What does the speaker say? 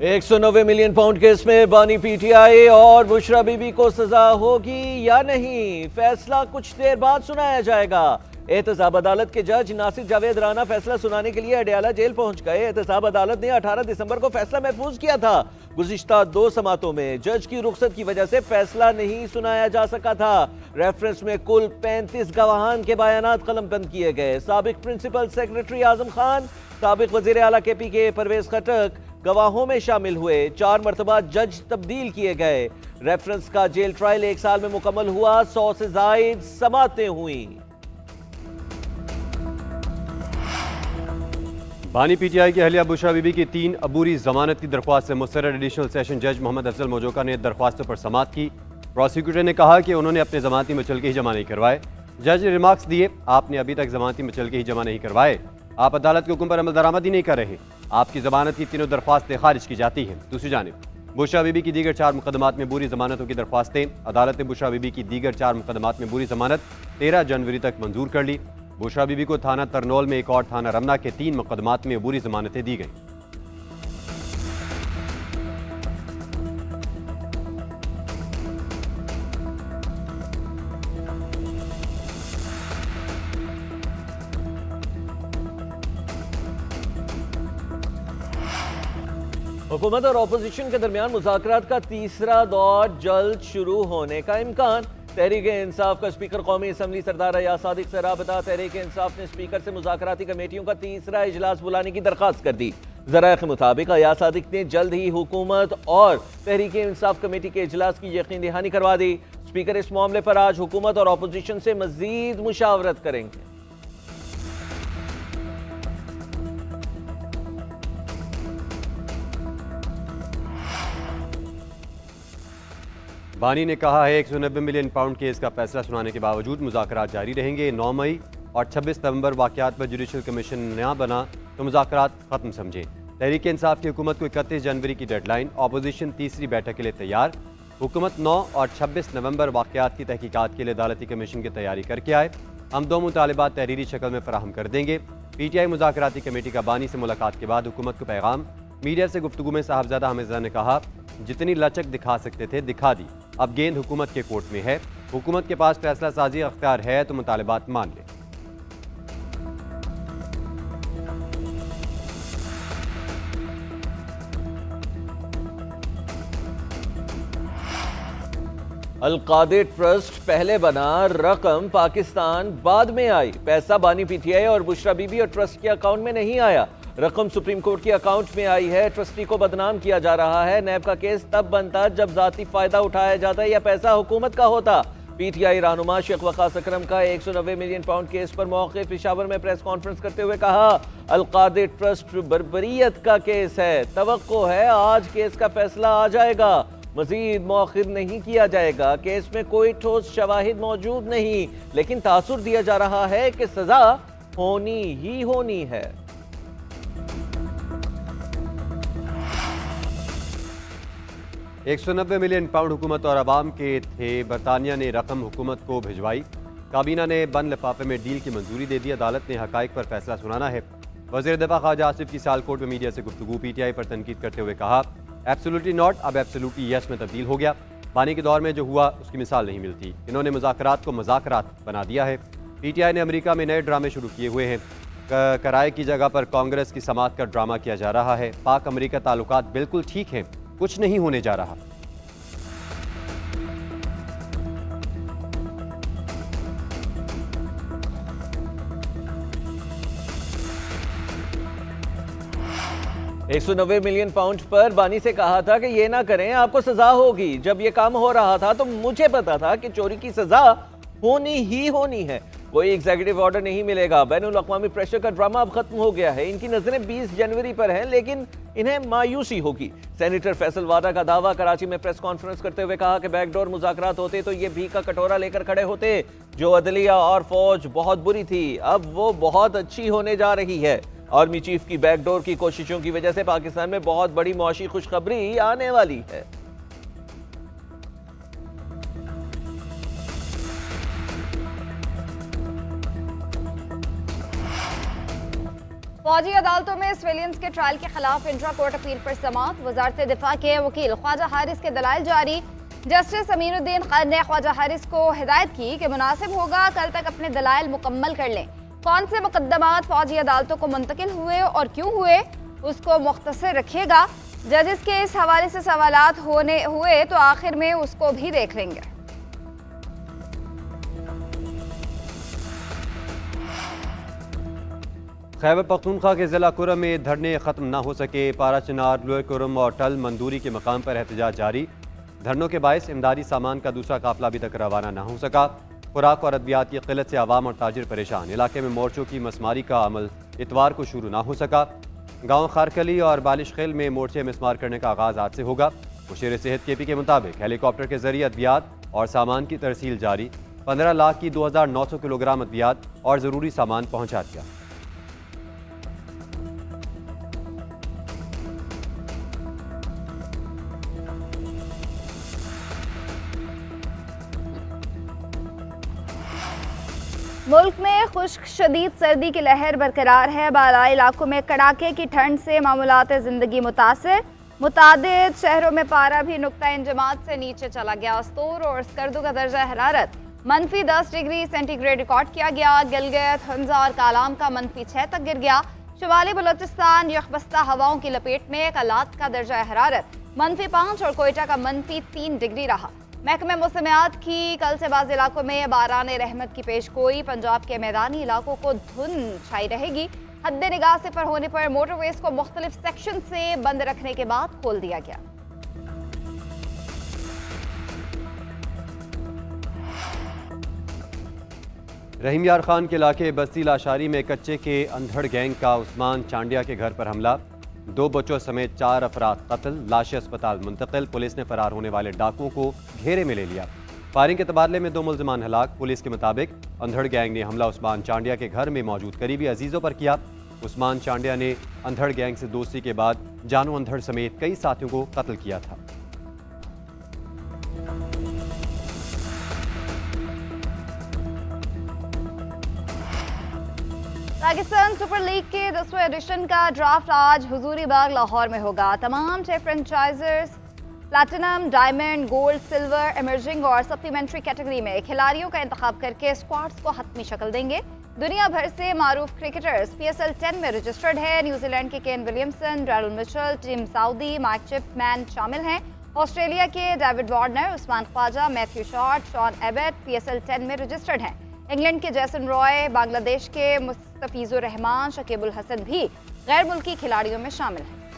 190 million pound case में बानी PTI और बुशरा बीबी को सजा होगी या नहीं, फैसला कुछ देर बाद सुनाया जाएगा। एहतसाब अदालत के जज नासिर जावेद राना फैसला सुनाने के लिए अडयाला जेल पहुंच गए। एहतसाब अदालत ने 18 दिसंबर को फैसला महफूज किया था। गुज़िश्ता 2 समातों में जज की रुख्सत की वजह से फैसला नहीं सुनाया जा सका था। रेफरेंस में कुल 35 गवाहान के बयानात कलमबंद किए गए। साबिक प्रिंसिपल सेक्रेटरी आजम खान, साबिक वजीर आला KPK परवेज खटक गवाहों में शामिल हुए। 4 मरतबा जज तब्दील किए गए। रेफरेंस का जेल ट्रायल 1 साल में मुकम्मल हुआ। 100 से जायद समातें हुई। बानी पीटीआई की अहलिया बुशरा बीबी की 3 अबूरी जमानत की दरख्वास्त से मुस्तरद एडिशनल सेशन जज मोहम्मद अफजल मोजोका ने दरख्वास्तों पर समाअत की। प्रोसिक्यूटर ने कहा कि उन्होंने अपने जमानती मुचलके ही जमा नहीं करवाए। जज ने रिमार्क्स दिए, आपने अभी तक जमानती मुचलके ही जमा नहीं करवाए, आप अदालत के हुक्म पर अमल दरामद ही नहीं कर रहे, आपकी जमानत की तीनों दरख्वास्तें खारिज की जाती हैं। दूसरी जानिब बुशरा बीबी की दीगर 4 मुकदमात में बुरी जमानतों की दरख्वास्तें अदालत ने बुशरा बीबी की दीगर 4 मुकदमात में बुरी जमानत 13 जनवरी तक मंजूर कर ली। बुशरा बीबी को थाना तरनौल में एक और थाना रमना के 3 मुकदमात में बुरी जमानतें दी गईं। हुकूमत और अपोजिशन के दरमियान मुज़ाकरात का तीसरा दौर जल्द शुरू होने का इम्कान। तहरीक-ए-इंसाफ का स्पीकर कौमी असम्बली सरदार अयाज सादिक से राबता। तहरीक-ए-इंसाफ ने स्पीकर से मुज़ाकराती कमेटियों का तीसरा इजलास बुलाने की दरख्वास्त कर दी। ज़राए के मुताबिक अयाज सादिक ने जल्द ही हुकूमत और तहरीक-ए-इंसाफ कमेटी के इजलास की यकीन दहानी करवा दी। स्पीकर इस मामले पर आज हुकूमत और अपोजिशन से मजीद मुशावरत करेंगे। बानी ने कहा है 190 मिलियन पाउंड केस का फैसला सुनाने के बावजूद मुज़ाकरात जारी रहेंगे। 9 मई और 26 नवंबर वाक़यात पर जुडिशल कमीशन न बना तो मुज़ाकरात ख़त्म समझे। तहरीक इंसाफ की हुकूमत को 31 जनवरी की डेडलाइन। अपोजिशन तीसरी बैठक के लिए तैयार। हुकूमत 9 और 26 नवंबर वाक़यात की तहकीकात के लिए अदालती कमीशन की तैयारी करके आए। हम 2 मुतालिबात तहरीरी शक्ल में फराहम कर देंगे। PTI मुज़ाकराती कमेटी का बानी से मुलाकात के बाद हुकूमत को पैगाम। मीडिया से गुफ्तगू में साहबजादा हमीदा ने कहा, जितनी लचक दिखा सकते थे दिखा दी, अब गेंद हुकूमत के कोर्ट में है। हुकूमत के पास फैसला साजी अख्तियार है तो मुतालिबात मान ले। अल-कादिर ट्रस्ट पहले बना, रकम पाकिस्तान बाद में आई। पैसा बानी PTI और बुशरा बीबी और ट्रस्ट के अकाउंट में नहीं आया, रकम सुप्रीम कोर्ट के अकाउंट में आई है। ट्रस्टी को बदनाम किया जा रहा है। नैब का केस तब बनता जब जाती फायदा उठाया जाता या पैसा हुकूमत का होता। PTI रहनुमा शेख वकास अकरम का 190 मिलियन पाउंड केस पर मौके पेशावर में प्रेस कॉन्फ्रेंस करते हुए कहा, अल-कादिर ट्रस्ट बर्बरियत का केस है। तवक्को है आज केस का फैसला आ जाएगा, मजीद मौखिर नहीं किया जाएगा। केस में कोई ठोस शवाहिद मौजूद नहीं, लेकिन तासुर दिया जा रहा है कि सजा होनी ही होनी है। $190 मिलियन पाउंड हुकूमत और अवाम के थे। बरतानिया ने रकम हुकूमत को भिजवाई। काबीना ने बंद लिफाफे में डील की मंजूरी दे दी। अदालत ने हकाइक पर फैसला सुनाना है। वज़ीर दिफा ख्वाजा आसिफ की सियालकोट में मीडिया से गुफ्तगू। PTI पर तनकीद करते हुए कहा, एब्सोल्युटली नॉट अब एब्सोल्युटली यस में तब्दील हो गया। बानी के दौर में जो हुआ उसकी मिसाल नहीं मिलती। इन्होंने मुज़ाकरात को मज़ाकरात बना दिया है। PTI ने अमेरिका में नए ड्रामे शुरू किए हुए हैं। कराए की जगह पर कांग्रेस की समात का ड्रामा किया जा रहा है। पाक अमेरिका ताल्लुकात बिल्कुल ठीक हैं, कुछ नहीं होने जा रहा। $190 मिलियन पाउंड पर बानी से कहा था कि ये ना करें, आपको सजा होगी। जब ये काम हो रहा था तो मुझे पता था कि चोरी की सजा होनी ही होनी है। कोई एग्जीक्यूटिव ऑर्डर नहीं मिलेगा। बैनुल अक़वामी प्रेशर का ड्रामा अब खत्म हो गया है। इनकी नजरें 20 जनवरी पर हैं, लेकिन इन्हें मायूसी होगी। सेनेटर फैसल वादा का दावा। कराची में प्रेस कॉन्फ्रेंस करते हुए कहा कि बैकडोर मुज़ाकरात होते तो ये भी का कटोरा लेकर खड़े होते। जो अदलिया और फौज बहुत बुरी थी, अब वो बहुत अच्छी होने जा रही है। आर्मी चीफ की बैकडोर की कोशिशों की वजह से पाकिस्तान में बहुत बड़ी मुआशी खुशखबरी आने वाली है। फौजी अदालतों में सिविलियंस के ट्रायल के खिलाफ इंट्रा कोर्ट अपील पर समाअत। वजारत दिफा के वकील ख्वाजा हारिस के दलाइल जारी। जस्टिस अमीनुद्दीन खान ने ख्वाजा हारिस को हिदायत की कि मुनासिब होगा कल तक अपने दलाइल मुकम्मल कर लें। कौन से मुकदमात फौजी अदालतों को मुंतकिल हुए और क्यों हुए उसको मुख्तसर रखिएगा। जजेस के इस हवाले से सवालात हुए तो आखिर में उसको भी देख लेंगे। खैबर पख्तूनख्वा के ज़िला कुरम में धरने ख़त्म न हो सके। पारा चिनार, लोअर कुरम और टल मंदूरी के मकाम पर एहतजाज जारी। धरनों के बायस इमदादी सामान का दूसरा काफिला अभी तक रवाना न हो सका। खुराक और अद्वियात की किल्लत से आवाम और ताजिर परेशान। इलाके में मोर्चों की मसमारी का अमल इतवार को शुरू न हो सका। गाँव खारकली और बालिश खेल में मोर्चे मिसमार करने का आगाज़ आज से होगा। मुशीर सेहत KP के मुताबिक हेलीकॉप्टर के जरिए अद्वियात और सामान की तरसील जारी। 15 लाख की 2900 किलोग्राम अद्वियात और ज़रूरी सामान पहुँचा दिया। मुल्क में खुश्क शदीद सर्दी की लहर बरकरार है। बालाई इलाकों में कड़ाके की ठंड से मामूलात ज़िंदगी मुतासर। मुतादिद शहरों में पारा भी नुक्ता इंजमात से नीचे चला गया। अस्तूर और स्कर्दू का दर्जा हरारत -10 डिग्री सेंटीग्रेड रिकॉर्ड किया गया। गिलगित, हंजा और कालाम का -6 तक गिर गया। शुमाली बलोचिस्तान यखबस्ता हवाओं की लपेट में। कलात का दर्जा हरारत -5 और कोयटा का -3 डिग्री रहा। महकमे मौसमियात की कल से बाज़ इलाकों में बाराने रहमत की पेशगोई। पंजाब के मैदानी इलाकों को धुंध छाई रहेगी। हद निगाह से पर होने पर मोटरवेज को मुख्तलिफ सेक्शन से बंद रखने के बाद खोल दिया गया। रहीम यार खान के इलाके बस्ती लाशारी में कच्चे के अंधड़ गैंग का उस्मान चांडिया के घर पर हमला। 2 बच्चों समेत 4 अफराद कत्ल, लाशें अस्पताल मुंतकिल। पुलिस ने फरार होने वाले डाकुओं को घेरे में ले लिया। फायरिंग के तबादले में 2 मुल्जिमान हलाक। पुलिस के मुताबिक अंधड़ गैंग ने हमला उस्मान चांडिया के घर में मौजूद करीबी अजीजों पर किया। उस्मान चांडिया ने अंधड़ गैंग से दोस्ती के बाद जानू अंधड़ समेत कई साथियों को कत्ल किया था। पाकिस्तान सुपर लीग के 10वें एडिशन का ड्राफ्ट आज हुजूरी बाग लाहौर में होगा। तमाम 6 franchisers platinum, diamond, gold, silver, emerging और सप्लीमेंट्री कैटेगरी में खिलाड़ियों का इंतखाब करके स्क्वाड्स को हतमी शक्ल देंगे। दुनिया भर से मारूफ क्रिकेटर्स PSL 10 में रजिस्टर्ड है। न्यूजीलैंड के Kane Williamson, Daryl Mitchell, Tim Southee, Mike Chapman शामिल हैं। ऑस्ट्रेलिया के David Warner, Usman Khawaja, Matthew Short, Sean Abbott PSL 10 में रजिस्टर्ड हैं। इंग्लैंड के जैसन रॉय, बांग्लादेश के मुस्तफिजुर रहमान, शकीबुल हसन भी गैर मुल्की खिलाड़ियों में शामिल हैं।